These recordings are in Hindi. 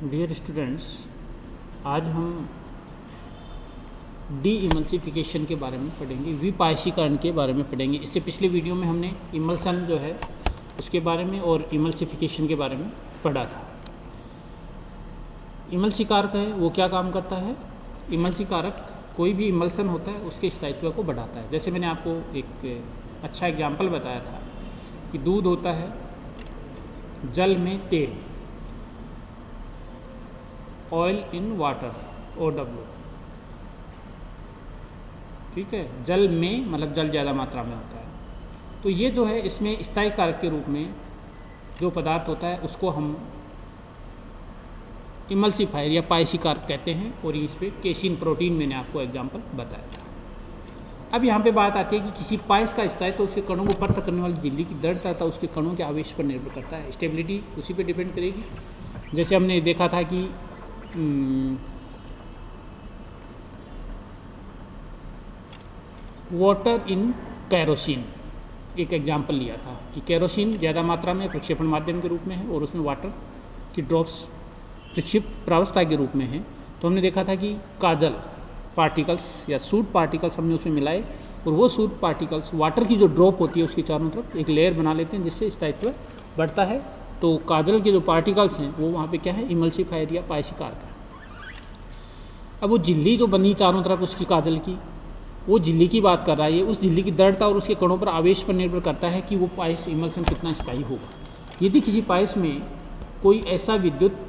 डियर स्टूडेंट्स, आज हम डी इमल्सिफिकेशन के बारे में पढ़ेंगे, विपायशीकरण के बारे में पढ़ेंगे। इससे पिछले वीडियो में हमने इमल्सन जो है उसके बारे में और इमल्सिफिकेशन के बारे में पढ़ा था। इमल्सीकारक है वो क्या काम करता है? इमल्सीकारक कोई भी इमल्सन होता है उसके स्थायित्व को बढ़ाता है। जैसे मैंने आपको एक अच्छा एग्जाम्पल बताया था कि दूध होता है जल में तेल, ऑयल इन वाटर, OW, ठीक है। जल में मतलब जल ज़्यादा मात्रा में होता है। तो ये जो है इसमें स्थायी कारक के रूप में जो पदार्थ होता है उसको हम इमल्सीफायर या पायसी कारक कहते हैं। और इस पर केसिन प्रोटीन मैंने आपको एग्जाम्पल बताया था। अब यहाँ पे बात आती है कि किसी पायस का स्थायित्व तो उसके कणों को पृथक करने वाली झिल्ली की दृढ़ता था उसके कणों के आवेश पर निर्भर करता है। स्टेबिलिटी उसी पे डिपेंड करेगी। जैसे हमने देखा था कि वाटर इन कैरोसिन, एक एग्जाम्पल लिया था कि कैरोसिन ज़्यादा मात्रा में प्रक्षेपण माध्यम के रूप में है और उसमें वाटर की ड्रॉप्स प्रक्षिप्त प्रावस्था के रूप में है। तो हमने देखा था कि काजल पार्टिकल्स या सूट पार्टिकल्स हमने उसमें मिलाए और वो सूट पार्टिकल्स वाटर की जो ड्रॉप होती है उसके चारों तरफ एक लेयर बना लेते हैं जिससे स्थायित्व बढ़ता है। तो काजल के जो पार्टिकल्स हैं वो वहाँ पे क्या है, इमल्सीफायर या पायसी कारक है। अब वो झिल्ली जो बनी चारों तरफ उसकी काजल की, वो झिल्ली की बात कर रहा है। ये उस झिल्ली की दृढ़ता और उसके कणों पर आवेश पर निर्भर करता है कि वो पायस इमल्सन कितना स्थायी होगा। यदि किसी पायस में कोई ऐसा विद्युत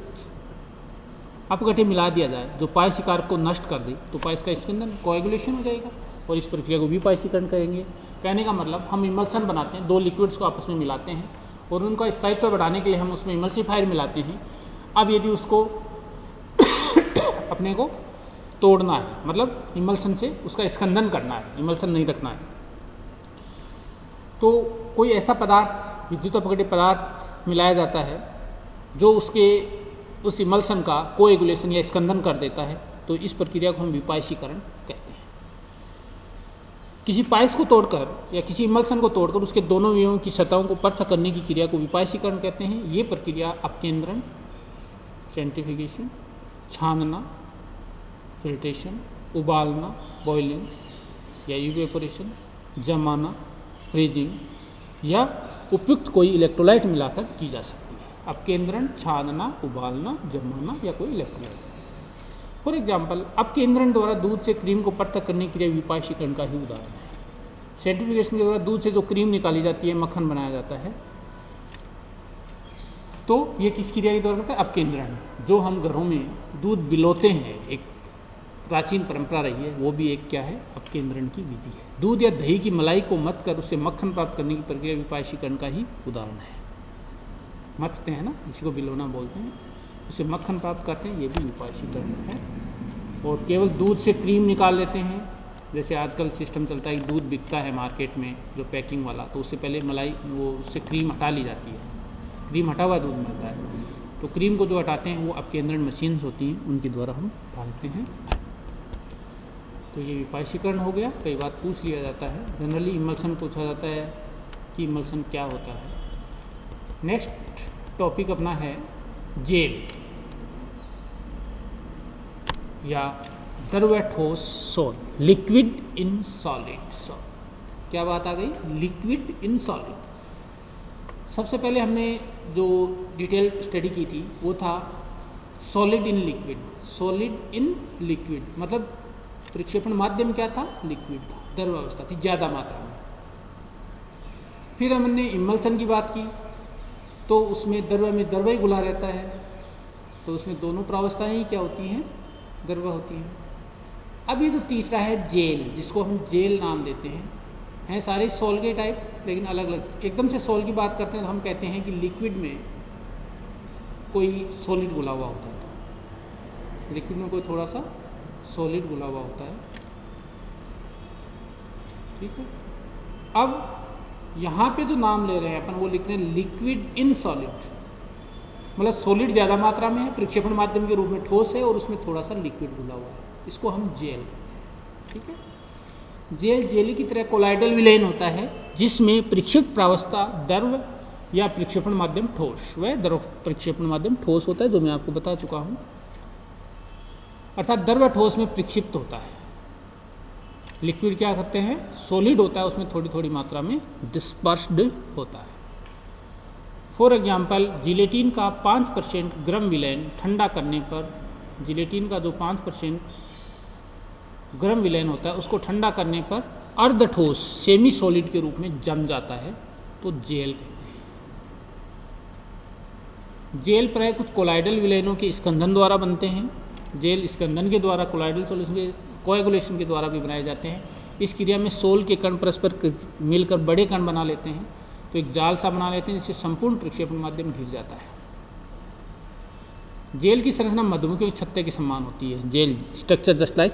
अपघट्य मिला दिया जाए जो पायसी कारक को नष्ट कर दे तो पायस का स्कंदन, कोएगुलेशन हो जाएगा और इस प्रक्रिया को विपायसीकरण कहेंगे। कहने का मतलब हम इमल्सन बनाते हैं, दो लिक्विड्स को आपस में मिलाते हैं और उनका स्थायित्व बढ़ाने के लिए हम उसमें इमल्सीफायर मिलाते हैं। अब यदि उसको अपने को तोड़ना है, मतलब इमल्सन से उसका स्कंदन करना है, इमल्सन नहीं रखना है, तो कोई ऐसा पदार्थ, विद्युत अपघट्य पदार्थ मिलाया जाता है जो उस इमल्सन का कोएगुलेशन या स्कंदन कर देता है। तो इस प्रक्रिया को हम विपायसीकरण कहते हैं। किसी पायस को तोड़कर या किसी इमल्सन को तोड़कर उसके दोनों अवयवों की सतहों को पृथक करने की क्रिया को विपायसीकरण कहते हैं। ये प्रक्रिया अपकेंद्रण, सेंट्रीफ्यूगेशन, छानना, फिल्ट्रेशन, उबालना, बॉइलिंग या इवेपोरेशन, जमाना, फ्रीजिंग या उपयुक्त कोई इलेक्ट्रोलाइट मिलाकर की जा सकती है। अपकेंद्रण, छानना, उबालना, जमाना या कोई इलेक्ट्रोलाइट। फॉर एग्जाम्पल, अपकेंद्रण द्वारा दूध से क्रीम को पृथक करने की क्रिया विपायसीकरण का ही उदाहरण है। सेंट्रीफ्यूगेशन के द्वारा दूध से जो क्रीम निकाली जाती है, मक्खन बनाया जाता है, तो ये किस क्रिया के द्वारा करता है? अपकेंद्रण। जो हम घरों में दूध बिलोते हैं, एक प्राचीन परंपरा रही है, वो भी एक क्या है, अपकेंद्रण की विधि है। दूध या दही की मलाई को मथ कर उससे मक्खन प्राप्त करने की प्रक्रिया विपायसीकरण का ही उदाहरण है। मथते हैं ना, इसी को बिलोना बोलते हैं, उससे मक्खन प्राप्त करते हैं, ये भी विपायसीकरण है। और केवल दूध से क्रीम निकाल लेते हैं, जैसे आजकल सिस्टम चलता है कि दूध बिकता है मार्केट में जो पैकिंग वाला, तो उससे पहले मलाई वो उससे क्रीम हटा ली जाती है, क्रीम हटा हुआ दूध मिलता है। तो क्रीम को जो हटाते हैं वो अपकेंद्रण मशीन्स होती हैं, उनके द्वारा हम डालते हैं। तो ये विपायसीकरण हो गया। कई बार पूछ लिया जाता है, जनरली इमल्सन पूछा जाता है कि इमल्सन क्या होता है। नेक्स्ट टॉपिक अपना है जेल या द्रव ठोस सॉल्ट, लिक्विड इन सॉलिड। क्या बात आ गई? Liquid in solid. सबसे पहले हमने जो डिटेल स्टडी की थी वो था solid in liquid. Solid in liquid मतलब प्रक्षेपण माध्यम क्या था? लिक्विड था, द्रव अवस्था थी ज़्यादा मात्रा में। फिर हमने इमल्सन की बात की तो उसमें द्रव में द्रव ही घुला रहता है, तो उसमें दोनों प्रावस्थाएं ही क्या होती हैं? द्रव होती हैं। अब ये जो तीसरा है जेल, जिसको हम जेल नाम देते हैं सारे सॉल के टाइप, लेकिन अलग अलग। एकदम से सॉल की बात करते हैं तो हम कहते हैं कि लिक्विड में कोई सॉलिड घुला हुआ होता है, लिक्विड में कोई थोड़ा सा सॉलिड घुला हुआ होता है, ठीक है। अब यहाँ पे जो नाम ले रहे हैं अपन वो लिख रहे हैं लिक्विड इन सॉलिड, मतलब सॉलिड ज़्यादा मात्रा में है, प्रक्षेपण माध्यम के रूप में ठोस है और उसमें थोड़ा सा लिक्विड घुला हुआ है, इसको हम जेल, ठीक है। जेल जेली की तरह कोलाइडल विलयन होता है जिसमें प्रक्षिप्त प्रावस्था द्रव या प्रक्षेपण माध्यम ठोस। वह द्रव प्रक्षेपण माध्यम ठोस होता है जो मैं आपको बता चुका हूँ, अर्थात द्रव ठोस में प्रक्षिप्त होता है। लिक्विड क्या करते हैं, सॉलिड होता है, उसमें थोड़ी थोड़ी मात्रा में डिस्पर्स्ड होता है। फॉर एग्जाम्पल जिलेटिन का 5% गर्म विलयन ठंडा करने पर, जिलेटिन का जो 5% गर्म विलयन होता है उसको ठंडा करने पर अर्ध ठोस सेमी सॉलिड के रूप में जम जाता है, तो जेल कहते हैं। जेल प्राय कुछ कोलाइडल विलयनों के स्कंदन द्वारा बनते हैं। जेल स्कंदन के द्वारा, कोलाइडल सॉल्यूशन के कोएगुलेशन के द्वारा भी बनाए जाते हैं। इस क्रिया में सोल के कण परस्पर मिलकर बड़े कण बना लेते हैं, तो एक जाल सा बना लेते हैं जिससे संपूर्ण प्रक्षेपण माध्यम घिर जाता है। जेल की संरचना मधुमक्खियों के छत्ते के समान होती है। Gel structure just like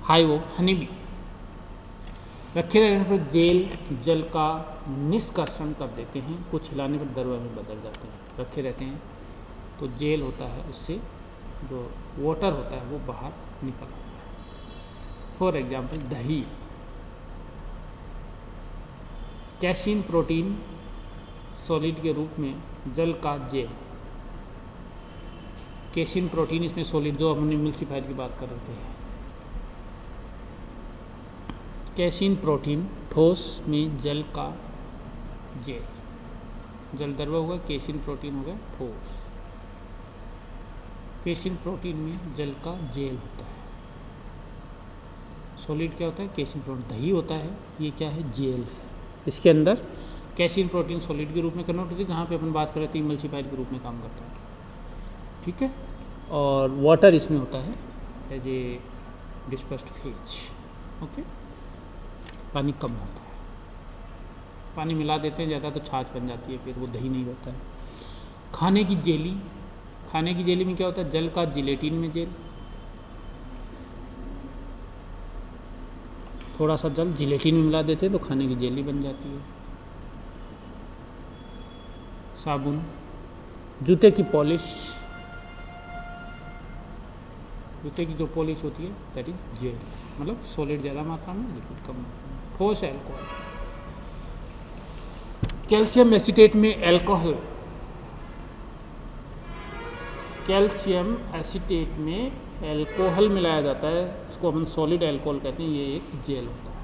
hive of honey bee. रखे रहने पर जेल जल का निष्कर्षण कर देते हैं, कुछ हिलाने पर द्रव में बदल जाते हैं। रखे रहते हैं तो जेल होता है, उससे जो वाटर होता है वो बाहर निकल आता है। फॉर एग्जाम्पल दही, कैसीन प्रोटीन सॉलिड के रूप में जल का जेल। कैसीन प्रोटीन इसमें सॉलिड, जो हमने इमल्सिफायर की बात कर रहे थे। कैसीन प्रोटीन ठोस में जल का जेल, जल द्रव होगा, कैसीन प्रोटीन होगा ठोस। कैसीन प्रोटीन में जल का जेल होता है। सॉलिड क्या होता है, कैसीन प्रोटीन। दही होता है, ये क्या है, जेल है। इसके अंदर कैसीन प्रोटीन सॉलिड के रूप में कन्वर्ट होती है, जहाँ पे अपन बात कर रहे थे इमल्सिफायर के रूप में काम करता है, ठीक है। और वाटर इसमें होता है as a dispersed phase, okay. पानी कम होता है, पानी मिला देते हैं ज़्यादा तो छाछ बन जाती है, फिर वो दही नहीं होता है। खाने की जेली, खाने की जेली में क्या होता है, जल का जिलेटिन में जेल, थोड़ा सा जल जिलेटिन में मिला देते हैं तो खाने की जेली बन जाती है। साबुन, जूते की पॉलिश, जूते की जो पॉलिश होती है दैट इज जेल, मतलब सॉलिड ज़्यादा मात्रा में, लिक्विड कम मात्रा में। ठोस एल्कोहल, कैल्शियम एसीटेट में एल्कोहल, कैल्शियम एसीटेट में एल्कोहल मिलाया जाता है, इसको हम सॉलिड एल्कोहल कहते हैं, ये एक जेल होता है।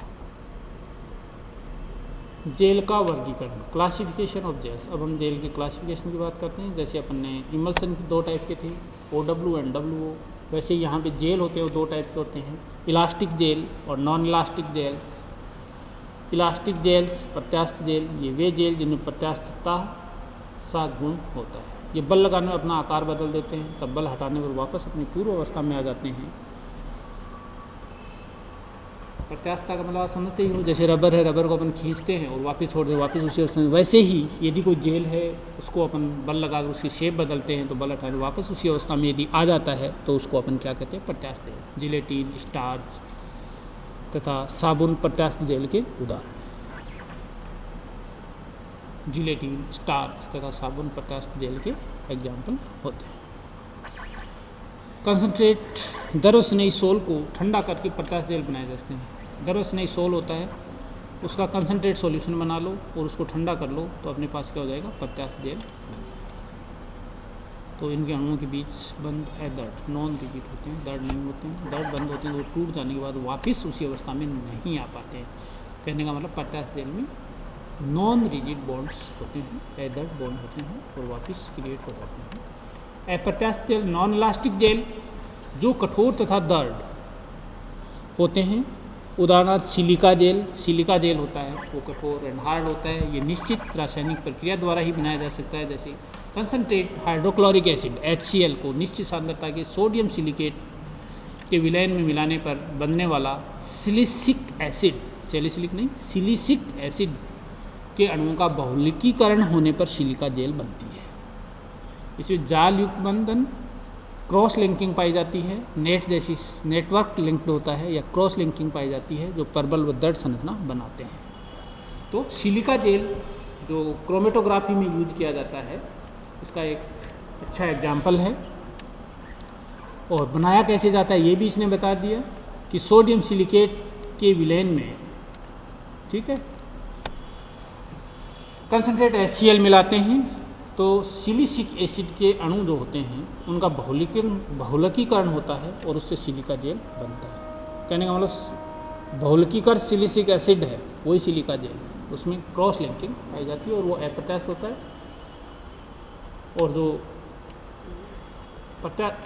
जेल का वर्गीकरण, क्लासिफिकेशन ऑफ जेल्स। अब हम जेल की क्लासिफिकेशन की बात करते हैं। जैसे अपन ने इमल्सन दो टाइप के थे, OW एंड WO, वैसे यहाँ पे जेल होते हैं वो दो टाइप के होते हैं, इलास्टिक जेल और non elastic gel. Elastic gels, प्रत्यास्थ जेल, ये वे जेल जिनमें प्रत्यास्थता सा गुण होता है। ये बल लगाने में अपना आकार बदल देते हैं, तब बल हटाने पर वापस अपनी पूर्व अवस्था में आ जाते हैं। प्रत्यास्थता का मतलब समझते ही हो, जैसे रबर है, रबर को अपन खींचते हैं और वापस छोड़ दें, वापस उसी अवस्था में। वैसे ही यदि कोई जेल है उसको अपन बल लगाकर उसकी शेप बदलते हैं, तो बल हटाने वापस उसी अवस्था में यदि आ जाता है तो उसको अपन क्या कहते हैं, प्रत्यास्थ जेल। जिलेटिन, स्टार्च तथा साबुन प्रत्यास्थ जेल के उदाहरण। जिलेटिन, स्टार्च तथा साबुन प्रत्यास्थ जेल के एग्जाम्पल होते हैं। कंसंट्रेट, द्रव स्नेही सोल को ठंडा करके प्रत्यास्थ जेल बनाए जाते हैं। द्रव स्नेही सोल होता है, उसका कंसंट्रेट सॉल्यूशन बना लो और उसको ठंडा कर लो तो अपने पास क्या हो जाएगा, प्रत्यास्थ जेल। तो इनके अणुओं के बीच बंद है दर्द, नॉन रिपीट होते हैं, दर्द नहीं होते हैं। दर्द बंद होते हैं तो टूट जाने के बाद वापस उसी अवस्था में नहीं आ पाते हैं। कहने का मतलब प्रत्यास्थ जेल में नॉन रिजिड बॉन्ड्स होते हैं, एदर्ड बॉन्ड होते हैं और वापस क्रिएट हो जाते हैं। अप्रत्यास्थ जेल, नॉन इलास्टिक जेल, जो कठोर तथा दर्द होते हैं। उदाहरणार्थ सिलिका जेल। सिलिका जेल होता है वो कठोर एंड हार्ड होता है, ये निश्चित रासायनिक प्रक्रिया द्वारा ही बनाया जा सकता है। जैसे कंसनट्रेट हाइड्रोक्लोरिक एसिड HCl को निश्चित सांद्रता के सोडियम सिलिकेट के विलयन में मिलाने पर बनने वाला सिलिसिक एसिड, सैलिसिलिक नहीं, सिलिसिक एसिड के अणुओं का बहुलकीकरण होने पर सिलिका जेल बनती है। इसमें जाल युक्त बंधन, क्रॉस लिंकिंग पाई जाती है, नेट जैसी नेटवर्क लिंक्ड होता है या क्रॉस लिंकिंग पाई जाती है, जो प्रबल व दृढ़ संरचना बनाते हैं। तो सिलिका जेल जो क्रोमेटोग्राफी में यूज किया जाता है, इसका एक अच्छा एग्जाम्पल है। और बनाया कैसे जाता है ये भी इसने बता दिया कि सोडियम सिलिकेट के विलयन में, ठीक है, कंसनट्रेट HCl मिलाते हैं तो सिलिसिक एसिड के अणु जो होते हैं उनका बहुलकीकरण होता है और उससे सिलिका जेल बनता है। कहने का मतलब बहुलकीकरण सिलिसिक एसिड है, वही सिलिका जेल, उसमें क्रॉस लिंकिंग पाई जाती है और वो एपटास होता है। और जो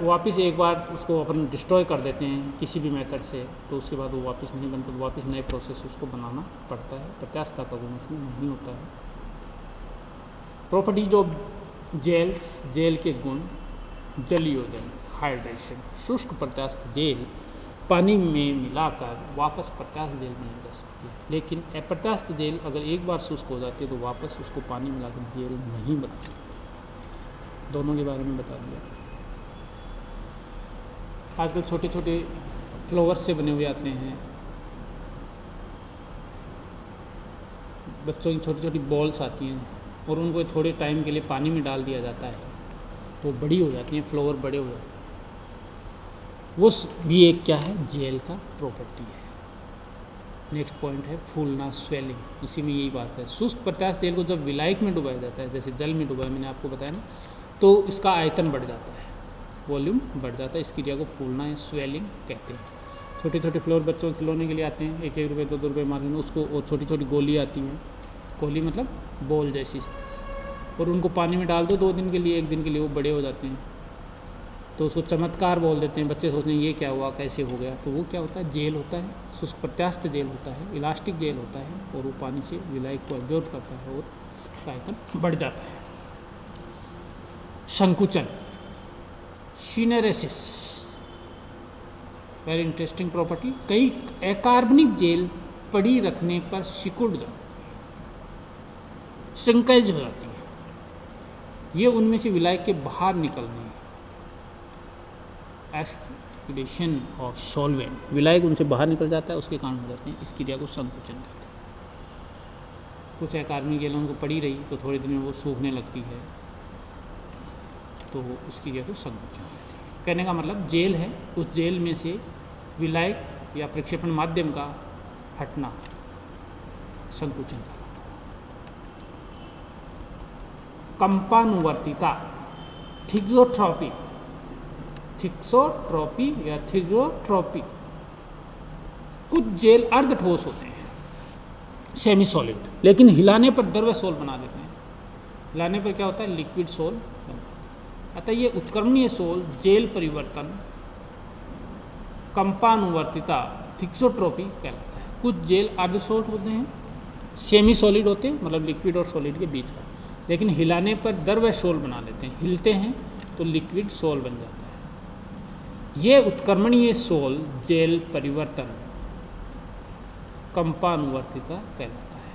वापस एक बार उसको अपन डिस्ट्रॉय कर देते हैं किसी भी मेथड से, तो उसके बाद वो वापस नहीं बनता, तो वापस नए प्रोसेस उसको बनाना पड़ता है। प्रत्यास्थता का गुण उसमें नहीं होता है। प्रॉपर्टीज ऑफ जेल्स, जेल के गुण, जलीयोजन, हाइड्रेशन। शुष्क प्रत्यास्थ जेल पानी में मिलाकर वापस प्रत्यास्थ जेल बनाई जा सकती है, लेकिन अप्रत्यास्थ जेल अगर एक बार शुष्क हो जाती है तो वापस उसको पानी मिलाकर जेल नहीं बनती। दोनों के बारे में बता दिया। आजकल छोटे छोटे फ्लावर्स से बने हुए आते हैं, बच्चों की छोटी छोटी बॉल्स आती हैं और उनको थोड़े टाइम के लिए पानी में डाल दिया जाता है, वो बड़ी हो जाती हैं, फ्लावर बड़े हो जाते हैं। वो भी एक क्या है, जेल का प्रॉपर्टी है। नेक्स्ट पॉइंट है फूलना, स्वेलिंग। इसी में यही बात है। शुष्क प्रत्यास्थ जेल को जब विलायक में डुबाया जाता है, जैसे जल में डुबाया, मैंने आपको बताया ना, तो इसका आयतन बढ़ जाता है, वॉल्यूम बढ़ जाता है। इस क्रिया को फूलना या स्वेलिंग कहते हैं। छोटे छोटे फ्लोर बच्चों को खिलौने के लिए आते हैं, 1-1 रुपये 2-2 रुपये मार्केट में, उसको और छोटी छोटी गोली आती हैं, गोली मतलब बॉल जैसी, और उनको पानी में डाल दो 2 दिन के लिए, 1 दिन के लिए, वो बड़े हो जाते हैं। तो उसको चमत्कार बोल देते हैं। बच्चे सोचते हैं ये क्या हुआ, कैसे हो गया, तो वो क्या होता है, जेल होता है, शुष्क प्रत्यास्थ जेल होता है, इलास्टिक जेल होता है, और वो पानी से विलायक को एब्जॉर्ब करता है और आयतन बढ़ जाता है। संकुचन, सीनेरेसिस, वेरी इंटरेस्टिंग प्रॉपर्टी। कई अकार्बनिक जेल पड़ी रखने पर सिकुड़ जाती, श्रिंकेज हो जाती है। ये उनमें से विलायक के बाहर निकलने, एस्पिरेशन ऑफ सॉल्वेंट, विलायक उनसे बाहर निकल जाता है, उसके कारण हो जाते हैं। इस क्रिया को संकुचन कहते हैं। कुछ अकार्बनिक जेल उनको पड़ी रही तो थोड़े दिन में वो सूखने लगती है, तो उस क्रिया को संकुचन कहते हैं। कहने का मतलब जेल है, उस जेल में से विलायक या प्रक्षेपण माध्यम का हटना संकुचन। कंपानुवर्तिता, थिक्सोट्रॉपी, थिक्सोट्रॉपी या थिक्सोट्रॉपी। कुछ जेल अर्ध ठोस होते हैं, सेमी सॉलिड, लेकिन हिलाने पर द्रव सोल बना देते हैं। हिलाने पर क्या होता है, लिक्विड सोल। अतः ये उत्क्रमणीय सोल जेल परिवर्तन, कंपानुवर्तिता, थिक्सोट्रॉपी कहलाता है। कुछ जेल अर्ध सॉलिड होते हैं, सेमी सॉलिड होते हैं, मतलब लिक्विड और सॉलिड के बीच का, लेकिन हिलाने पर द्रव सोल बना लेते हैं। हिलते हैं तो लिक्विड सोल बन जाता है। ये उत्क्रमणीय सोल जेल परिवर्तन, कंपानुवर्तिता कहलाता है,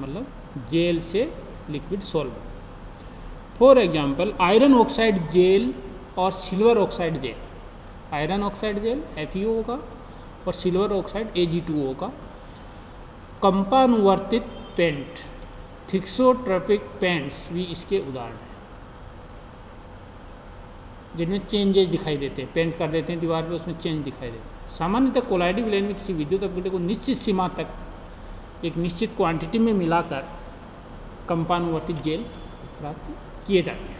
मतलब जेल से लिक्विड सोल बना। For example, iron oxide gel और silver oxide gel. Iron oxide gel FeO होगा और सिल्वर ऑक्साइड Ag2O होगा। कंपानुवर्तित पेंट, थिक्सोट्रॉपिक पेंट्स भी इसके उदाहरण हैं, जिनमें चेंजेस दिखाई देते हैं। पेंट कर देते हैं दीवार पे, उसमें चेंज दिखाई देते हैं। सामान्यतः कोलाइडिक विलयन में किसी विद्युत अपघटन को निश्चित सीमा तक एक निश्चित क्वांटिटी में मिलाकर कंपानुवर्तित जेल प्राप्त किए जाते हैं।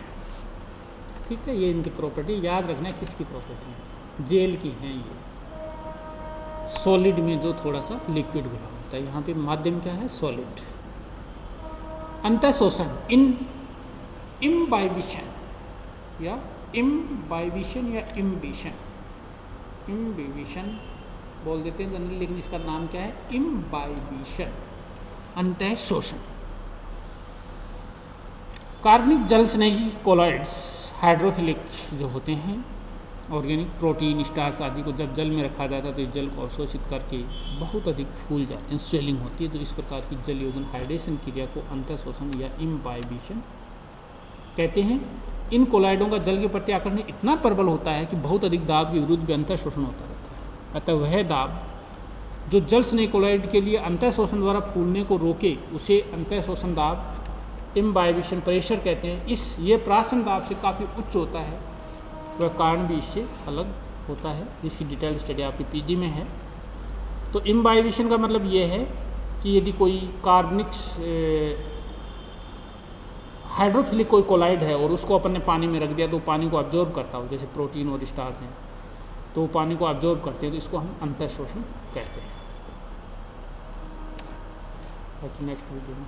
ठीक है, ये इनकी प्रॉपर्टी याद रखना है। किसकी प्रॉपर्टी है, जेल की हैं ये। सॉलिड में जो थोड़ा सा लिक्विड घुला होता है, यहाँ पे माध्यम क्या है, सॉलिड। अंतःशोषण, इम्बाइबिशन या इम्बाइबिशन या इम्बिशन, इम्बिबिशन बोल देते हैं जनरली, लेकिन इसका नाम क्या है, इम्बाइबिशन, अंतःशोषण। कार्बनिक जल स्नेही कोलॉइड्स, हाइड्रोफिलिक जो होते हैं, ऑर्गेनिक प्रोटीन, स्टार्च आदि को जब जल में रखा जाता है तो इस जल को अवशोषित करके बहुत अधिक फूल जाते हैं, स्वेलिंग होती है। तो इस प्रकार की जल योजन हाइड्रेशन क्रिया को अंतःशोषण या इम्बाइबिशन कहते हैं। इन कोलाइडों का जल के प्रति आकर्षण इतना प्रबल होता है कि बहुत अधिक दाब के विरुद्ध भी अंतःशोषण होता रहता है। अतः वह दाब जो जल स्नेही कोलाइड के लिए अंतःशोषण द्वारा फूलने को रोके, उसे अंतःशोषण दाब, इम्बाइबिशन प्रेशर कहते हैं। ये प्राशन दाब से काफ़ी उच्च होता है, वह कारण भी इससे अलग होता है, जिसकी डिटेल स्टडी आपकी PG में है। तो इम्बाइबिशन का मतलब ये है कि यदि कोई कार्बनिक हाइड्रोफिलिक कोई कोलाइड है और उसको अपन ने पानी में रख दिया तो पानी को ऑब्जॉर्व करता हो, जैसे प्रोटीन और स्टार्च हैं तो पानी को ऑब्जॉर्व करते हैं, तो इसको हम अंतःशोषण कहते हैं। बाकी नेक्स्ट वीडियो में